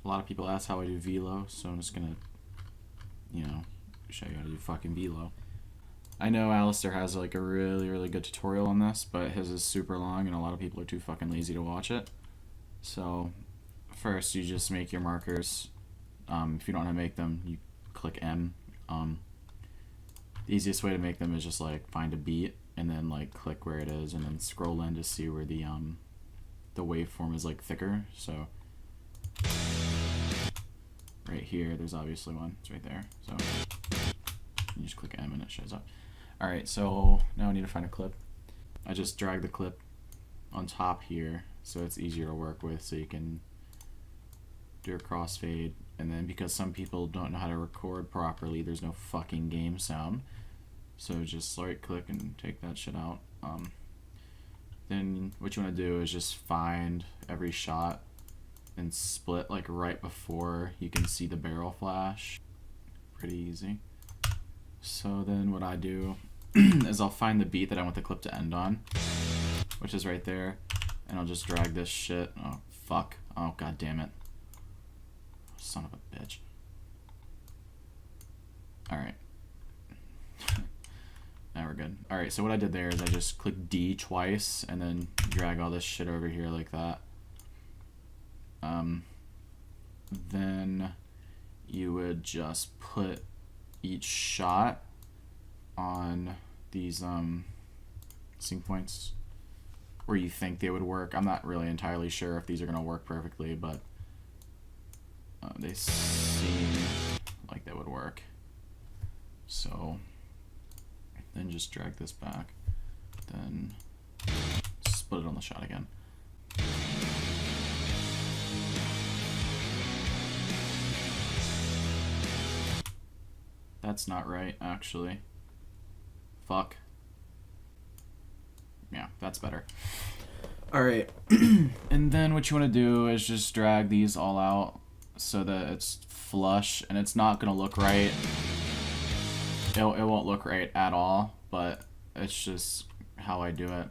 a lot of people ask how I do velo, so I'm just gonna, show you how to do fucking velo. I know Alistair has like a really good tutorial on this, but his is super long and a lot of people are too fucking lazy to watch it. So first you just make your markers. If you don't know how to make them, you click M. The easiest way to make them is just like find a beat and then like click where it is and then scroll in to see where the waveform is like thicker. So right here, there's obviously one. It's right there. So you just click M and it shows up. Alright, so now I need to find a clip. I just drag the clip on top here so it's easier to work with, so you can do a crossfade. And then because some people don't know how to record properly, there's no fucking game sound. So just right click and take that shit out. Then what you want to do is just find every shot and split like right before you can see the barrel flash. Pretty easy. So then what I do is I'll find the beat that I want the clip to end on, which is right there, and I'll just drag this shit. Oh fuck. Oh god damn it. Son of a bitch. Alright. Now we're good. Alright, so what I did there is I just click D twice and then drag all this shit over here like that. Then you would just put each shot on these sync points where you think they would work. I'm not really entirely sure if these are going to work perfectly, but they seem like they would work. So then just drag this back, then split it on the shot again. That's not right, actually. Fuck. Yeah, that's better. Alright, and then what you want to do is just drag these all out so that it's flush, and it's not going to look right. It won't look right at all, but it's just how I do it.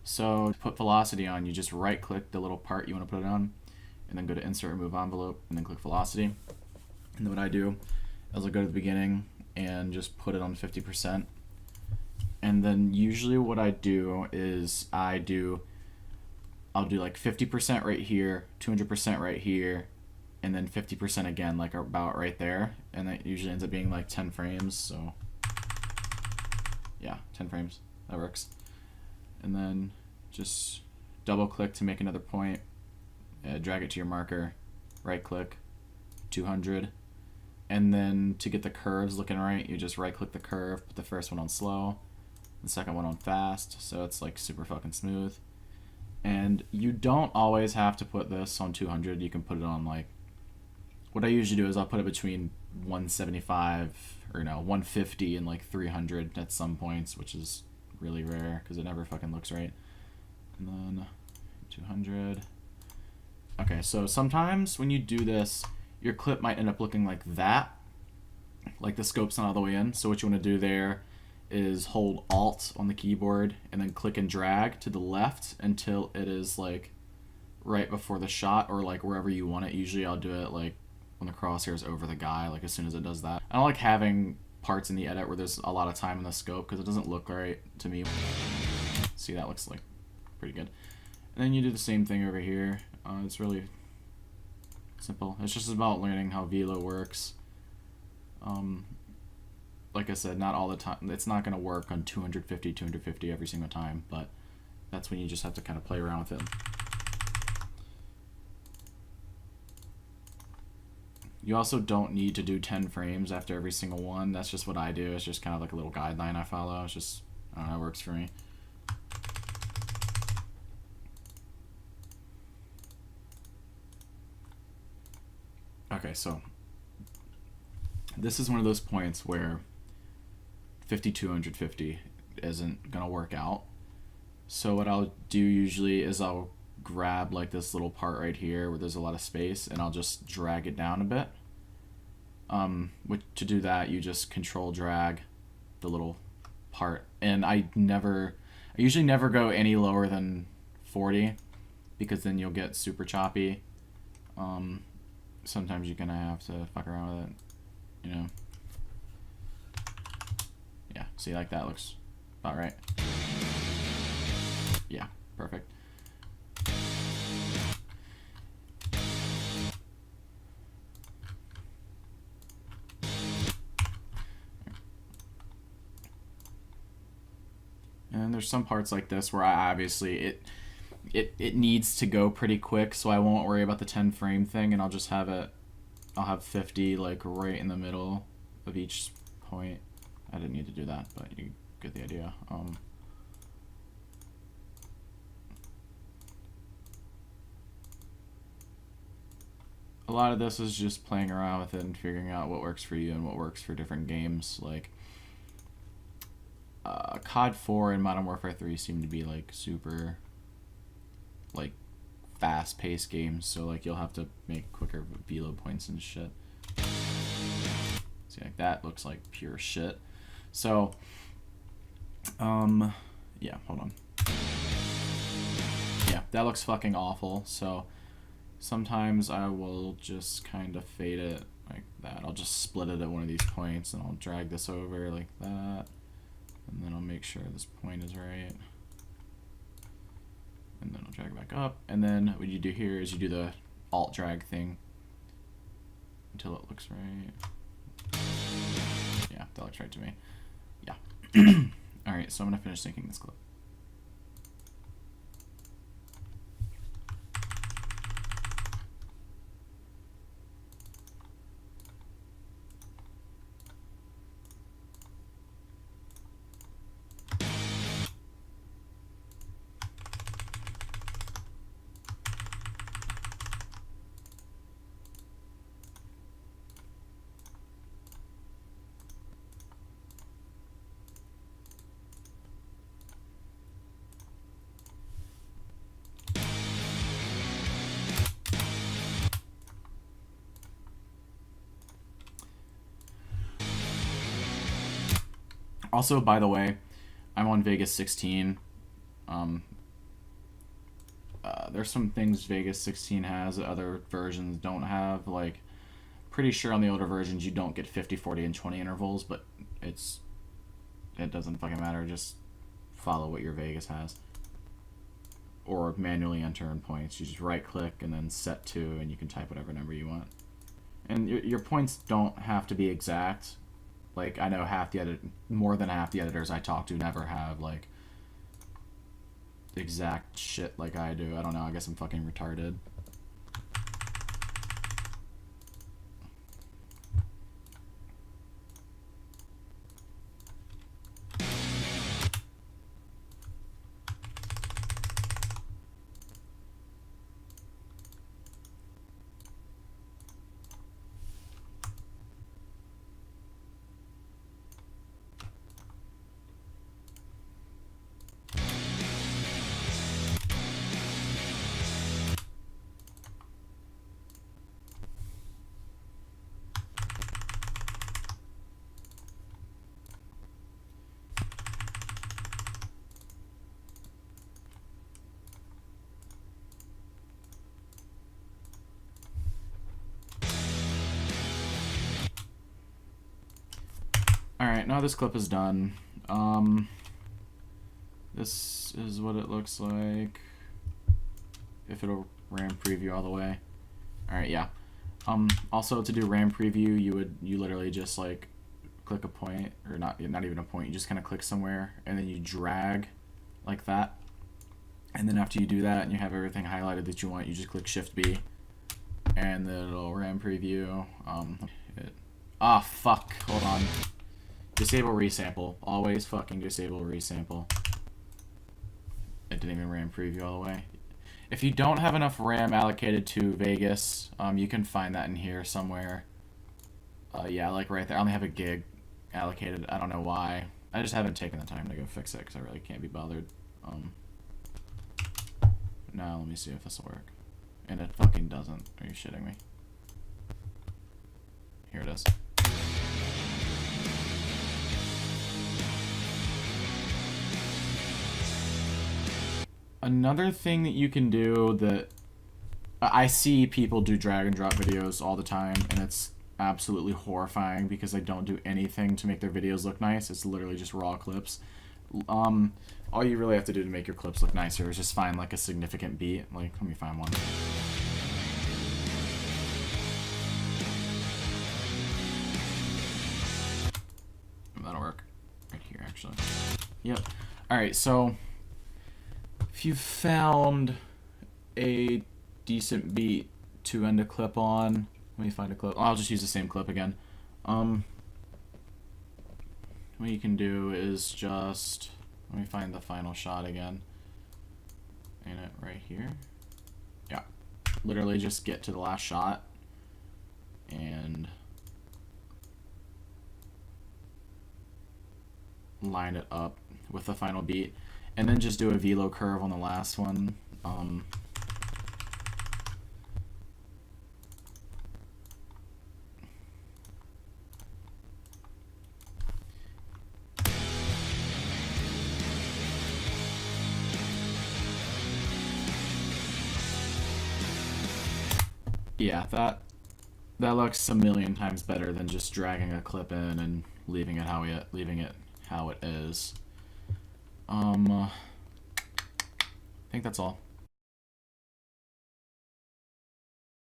So to put velocity on, you just right click the little part you want to put it on, and then go to insert remove envelope, and then click velocity. And then what I do is I'll go to the beginning and just put it on 50%. And then usually what I do is I'll do like 50% right here, 200% right here, and then 50% again, like about right there. And that usually ends up being like 10 frames. So yeah, 10 frames, that works. And then just double click to make another point, drag it to your marker, right click, 200. And then to get the curves looking right, you just right click the curve, put the first one on slow, the second one on fast, so it's like super fucking smooth. And you don't always have to put this on 200. You can put it on like, what I usually do is I'll put it between 175 or 150 and like 300 at some points, which is really rare because it never fucking looks right. And then 200. Okay, so sometimes when you do this, your clip might end up looking like that, like the scope's not all the way in. So what you want to do there is hold Alt on the keyboard and then click and drag to the left until it is like right before the shot, or like wherever you want it. Usually I'll do it like when the crosshair is over the guy, like as soon as it does that. I don't like having parts in the edit where there's a lot of time in the scope because it doesn't look right to me. See, that looks like pretty good. And then you do the same thing over here. It's really simple. It's just about learning how velo works. Like I said, not all the time. It's not going to work on 250 every single time, but that's when you just have to kind of play around with it. You also don't need to do 10 frames after every single one. That's just what I do. It's just kind of like a little guideline I follow. It's just, I don't know, it works for me. Okay, so this is one of those points where 5250 isn't gonna work out. So what I'll do usually is I'll grab like this little part right here where there's a lot of space, and I'll just drag it down a bit. To do that, you just control drag the little part, and I usually never go any lower than 40 because then you'll get super choppy. sometimes you're gonna have to fuck around with it, you know. Yeah, see, like that looks about right. Yeah, perfect. And there's some parts like this where I obviously it needs to go pretty quick, so I won't worry about the 10 frame thing, and I'll just have it, I'll have 50 like right in the middle of each point. I didn't need to do that, but you get the idea. A lot of this is just playing around with it and figuring out what works for you and what works for different games. Like COD 4 and Modern Warfare 3 seem to be like super like fast-paced games, so like you'll have to make quicker velo points and shit. See, like that looks like pure shit. So yeah, hold on. Yeah, that looks fucking awful. So sometimes I will just kind of fade it like that. I'll just split it at one of these points, and I'll drag this over like that, and then I'll make sure this point is right, and then I'll drag back up, and then what you do here is you do the alt drag thing until it looks right. Yeah, that looks right to me. Yeah. Alright, so I'm gonna finish syncing this clip. Also, by the way, I'm on Vegas 16. There's some things Vegas 16 has that other versions don't have. Like, pretty sure on the older versions you don't get 50, 40, and 20 intervals, but it doesn't fucking matter. Just follow what your Vegas has. Or manually enter in points. You just right click and then set to, and you can type whatever number you want. And your points don't have to be exact. Like, I know more than half the editors I talk to never have, like, exact shit like I do. I don't know, I guess I'm fucking retarded. Alright, now this clip is done. This is what it looks like. If it'll RAM preview all the way. Alright, yeah. Also, to do RAM preview, you literally just like click a point, or not even a point, you just kind of click somewhere, and then you drag like that. And then after you do that, and you have everything highlighted that you want, you just click Shift B, and then it'll RAM preview. Fuck, hold on. Disable resample. Always fucking disable resample. It didn't even RAM preview all the way. If you don't have enough RAM allocated to Vegas, you can find that in here somewhere. Yeah, like right there. I only have a gig allocated. I don't know why. I just haven't taken the time to go fix it because I really can't be bothered. Now let me see if this will work. And it fucking doesn't. Are you shitting me? Here it is. Another thing that you can do that I see people do drag and drop videos all the time, and it's absolutely horrifying because they don't do anything to make their videos look nice. It's literally just raw clips. All you really have to do to make your clips look nicer is just find like a significant beat. Like, let me find one. That'll work. Right here, actually. Yep. Alright, so if you found a decent beat to end a clip on, let me find a clip. I'll just use the same clip again. What you can do is just, let me find the final shot again. And it right here. Yeah. Literally just get to the last shot and line it up with the final beat, and then just do a velo curve on the last one. Yeah, that looks a million times better than just dragging a clip in and leaving it how it is. I think that's all.